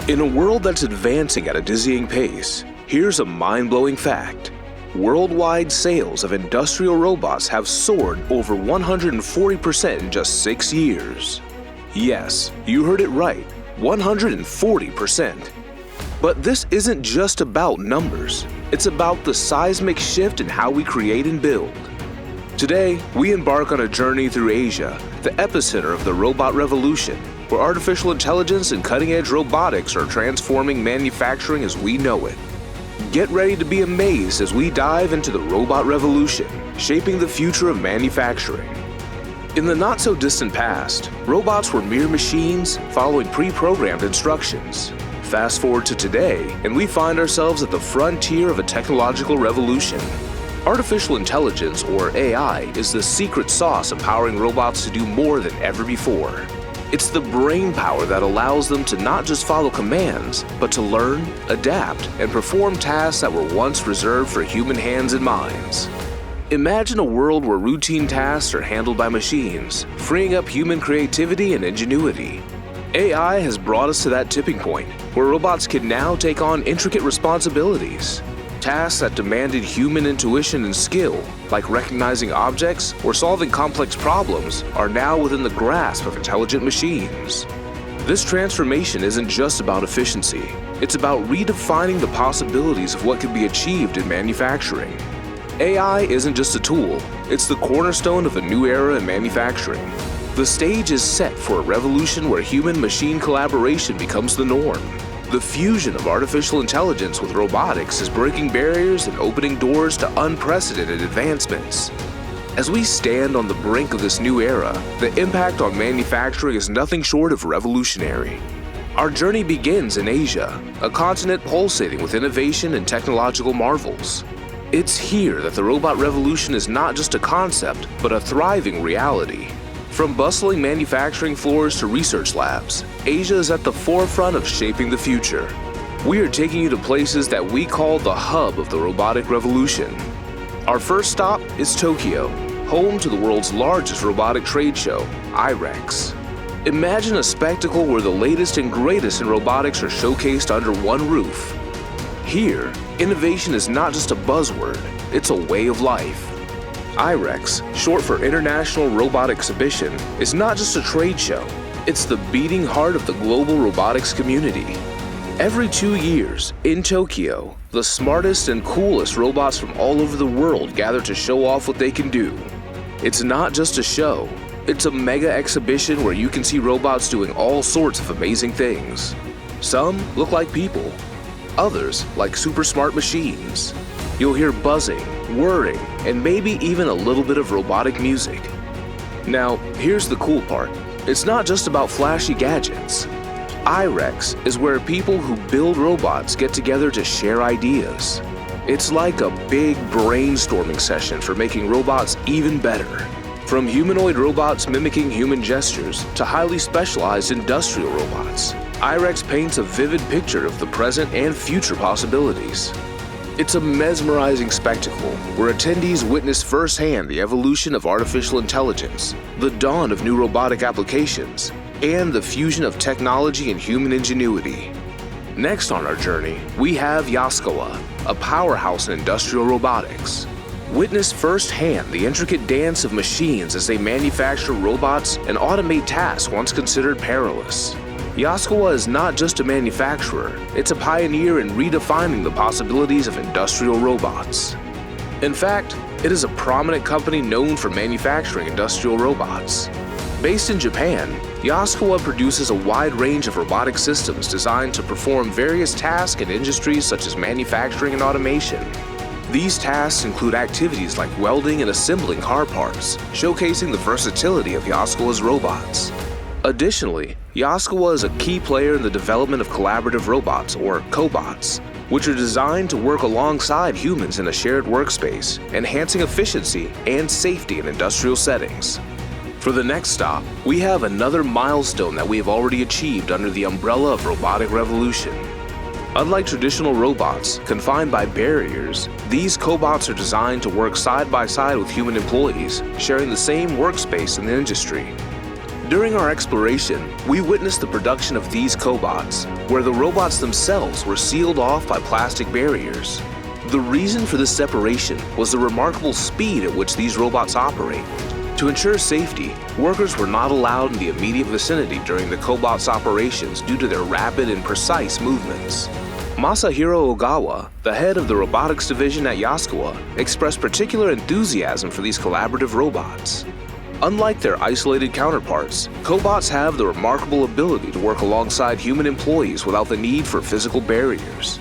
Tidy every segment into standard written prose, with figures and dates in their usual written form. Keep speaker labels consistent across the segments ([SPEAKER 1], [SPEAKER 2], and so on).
[SPEAKER 1] In a world that's advancing at a dizzying pace, here's a mind-blowing fact. Worldwide sales of industrial robots have soared over 140% in just 6 years. Yes, you heard it right, 140%. But this isn't just about numbers. It's about the seismic shift in how we create and build. Today, we embark on a journey through Asia, the epicenter of the robot revolution, where artificial intelligence and cutting-edge robotics are transforming manufacturing as we know it. Get ready to be amazed as we dive into the robot revolution, shaping the future of manufacturing. In the not-so-distant past, robots were mere machines following pre-programmed instructions. Fast forward to today, and we find ourselves at the frontier of a technological revolution. Artificial intelligence, or AI, is the secret sauce empowering robots to do more than ever before. It's the brain power that allows them to not just follow commands, but to learn, adapt, and perform tasks that were once reserved for human hands and minds. Imagine a world where routine tasks are handled by machines, freeing up human creativity and ingenuity. AI has brought us to that tipping point, where robots can now take on intricate responsibilities. Tasks that demanded human intuition and skill, like recognizing objects or solving complex problems, are now within the grasp of intelligent machines. This transformation isn't just about efficiency. It's about redefining the possibilities of what can be achieved in manufacturing. AI isn't just a tool, it's the cornerstone of a new era in manufacturing. The stage is set for a revolution where human-machine collaboration becomes the norm. The fusion of artificial intelligence with robotics is breaking barriers and opening doors to unprecedented advancements. As we stand on the brink of this new era, the impact on manufacturing is nothing short of revolutionary. Our journey begins in Asia, a continent pulsating with innovation and technological marvels. It's here that the robot revolution is not just a concept, but a thriving reality. From bustling manufacturing floors to research labs, Asia is at the forefront of shaping the future. We are taking you to places that we call the hub of the robotic revolution. Our first stop is Tokyo, home to the world's largest robotic trade show, IREX. Imagine a spectacle where the latest and greatest in robotics are showcased under one roof. Here, innovation is not just a buzzword, it's a way of life. IREX, short for International Robot Exhibition, is not just a trade show, it's the beating heart of the global robotics community. Every 2 years, in Tokyo, the smartest and coolest robots from all over the world gather to show off what they can do. It's not just a show, it's a mega exhibition where you can see robots doing all sorts of amazing things. Some look like people, others like super smart machines. You'll hear buzzing, whirring, and maybe even a little bit of robotic music. Now, here's the cool part. It's not just about flashy gadgets. IREX is where people who build robots get together to share ideas. It's like a big brainstorming session for making robots even better. From humanoid robots mimicking human gestures to highly specialized industrial robots, IREX paints a vivid picture of the present and future possibilities. It's a mesmerizing spectacle where attendees witness firsthand the evolution of artificial intelligence, the dawn of new robotic applications, and the fusion of technology and human ingenuity. Next on our journey, we have Yaskawa, a powerhouse in industrial robotics. Witness firsthand the intricate dance of machines as they manufacture robots and automate tasks once considered perilous. Yaskawa is not just a manufacturer, it's a pioneer in redefining the possibilities of industrial robots. In fact, it is a prominent company known for manufacturing industrial robots. Based in Japan, Yaskawa produces a wide range of robotic systems designed to perform various tasks in industries such as manufacturing and automation. These tasks include activities like welding and assembling car parts, showcasing the versatility of Yaskawa's robots. Additionally, Yaskawa is a key player in the development of collaborative robots, or cobots, which are designed to work alongside humans in a shared workspace, enhancing efficiency and safety in industrial settings. For the next stop, we have another milestone that we have already achieved under the umbrella of robotic revolution. Unlike traditional robots, confined by barriers, these cobots are designed to work side by side with human employees, sharing the same workspace in the industry. During our exploration, we witnessed the production of these cobots, where the robots themselves were sealed off by plastic barriers. The reason for this separation was the remarkable speed at which these robots operate. To ensure safety, workers were not allowed in the immediate vicinity during the cobots' operations due to their rapid and precise movements. Masahiro Ogawa, the head of the robotics division at Yaskawa, expressed particular enthusiasm for these collaborative robots. Unlike their isolated counterparts, cobots have the remarkable ability to work alongside human employees without the need for physical barriers.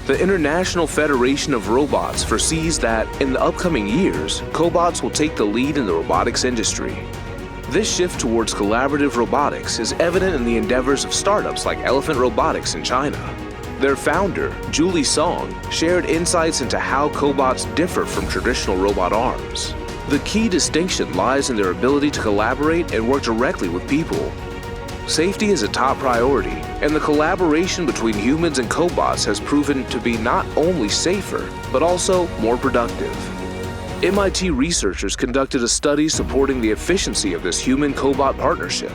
[SPEAKER 1] The International Federation of Robots foresees that, in the upcoming years, cobots will take the lead in the robotics industry. This shift towards collaborative robotics is evident in the endeavors of startups like Elephant Robotics in China. Their founder, Julie Song, shared insights into how cobots differ from traditional robot arms. The key distinction lies in their ability to collaborate and work directly with people. Safety is a top priority, and the collaboration between humans and cobots has proven to be not only safer, but also more productive. MIT researchers conducted a study supporting the efficiency of this human-cobot partnership.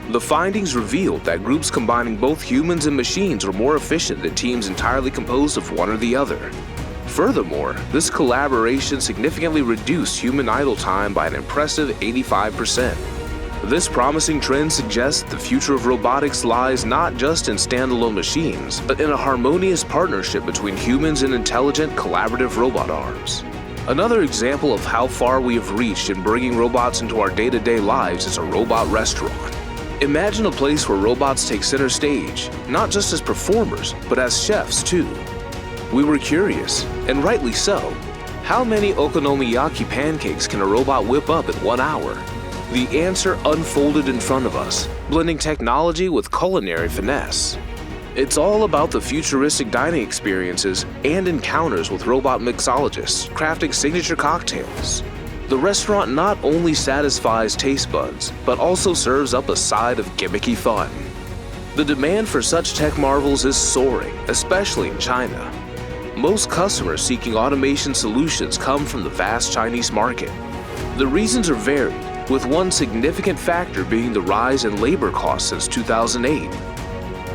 [SPEAKER 1] The findings revealed that groups combining both humans and machines were more efficient than teams entirely composed of one or the other. Furthermore, this collaboration significantly reduced human idle time by an impressive 85%. This promising trend suggests that the future of robotics lies not just in standalone machines, but in a harmonious partnership between humans and intelligent, collaborative robot arms. Another example of how far we have reached in bringing robots into our day-to-day lives is a robot restaurant. Imagine a place where robots take center stage, not just as performers, but as chefs too. We were curious, and rightly so. How many okonomiyaki pancakes can a robot whip up in 1 hour? The answer unfolded in front of us, blending technology with culinary finesse. It's all about the futuristic dining experiences and encounters with robot mixologists crafting signature cocktails. The restaurant not only satisfies taste buds, but also serves up a side of gimmicky fun. The demand for such tech marvels is soaring, especially in China. Most customers seeking automation solutions come from the vast Chinese market. The reasons are varied, with one significant factor being the rise in labor costs since 2008.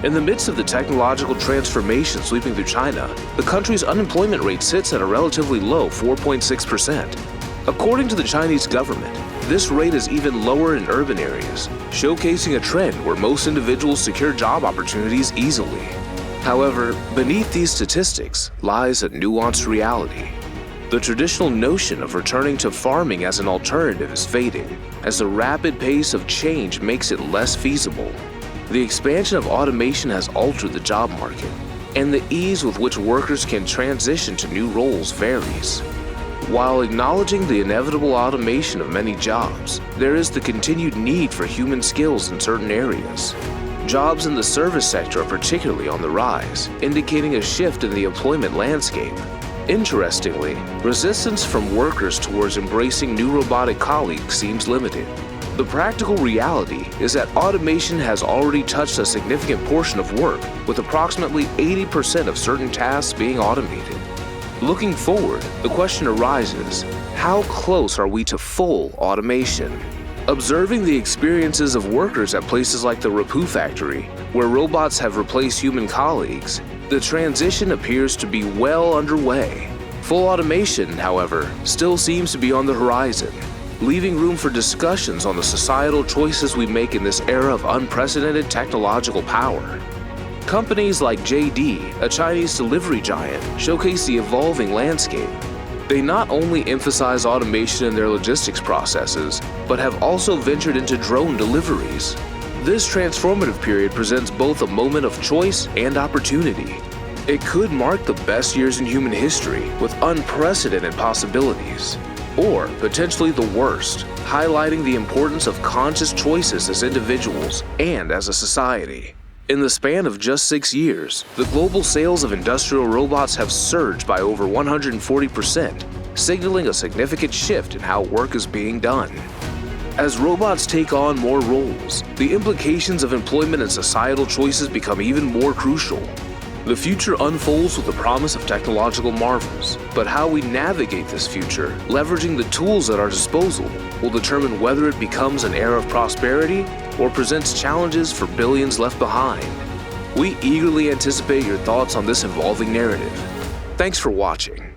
[SPEAKER 1] In the midst of the technological transformation sweeping through China, the country's unemployment rate sits at a relatively low 4.6%. According to the Chinese government, this rate is even lower in urban areas, showcasing a trend where most individuals secure job opportunities easily. However, beneath these statistics lies a nuanced reality. The traditional notion of returning to farming as an alternative is fading, as the rapid pace of change makes it less feasible. The expansion of automation has altered the job market, and the ease with which workers can transition to new roles varies. While acknowledging the inevitable automation of many jobs, there is the continued need for human skills in certain areas. Jobs in the service sector are particularly on the rise, indicating a shift in the employment landscape. Interestingly, resistance from workers towards embracing new robotic colleagues seems limited. The practical reality is that automation has already touched a significant portion of work, with approximately 80% of certain tasks being automated. Looking forward, the question arises, how close are we to full automation? Observing the experiences of workers at places like the Rapu factory, where robots have replaced human colleagues, the transition appears to be well underway. Full automation, however, still seems to be on the horizon, leaving room for discussions on the societal choices we make in this era of unprecedented technological power. Companies like JD, a Chinese delivery giant, showcase the evolving landscape. They not only emphasize automation in their logistics processes, but have also ventured into drone deliveries. This transformative period presents both a moment of choice and opportunity. It could mark the best years in human history with unprecedented possibilities, or potentially the worst, highlighting the importance of conscious choices as individuals and as a society. In the span of just 6 years, the global sales of industrial robots have surged by over 140%, signaling a significant shift in how work is being done. As robots take on more roles, the implications of employment and societal choices become even more crucial. The future unfolds with the promise of technological marvels, but how we navigate this future, leveraging the tools at our disposal, will determine whether it becomes an era of prosperity or presents challenges for billions left behind? We eagerly anticipate your thoughts on this evolving narrative. Thanks for watching.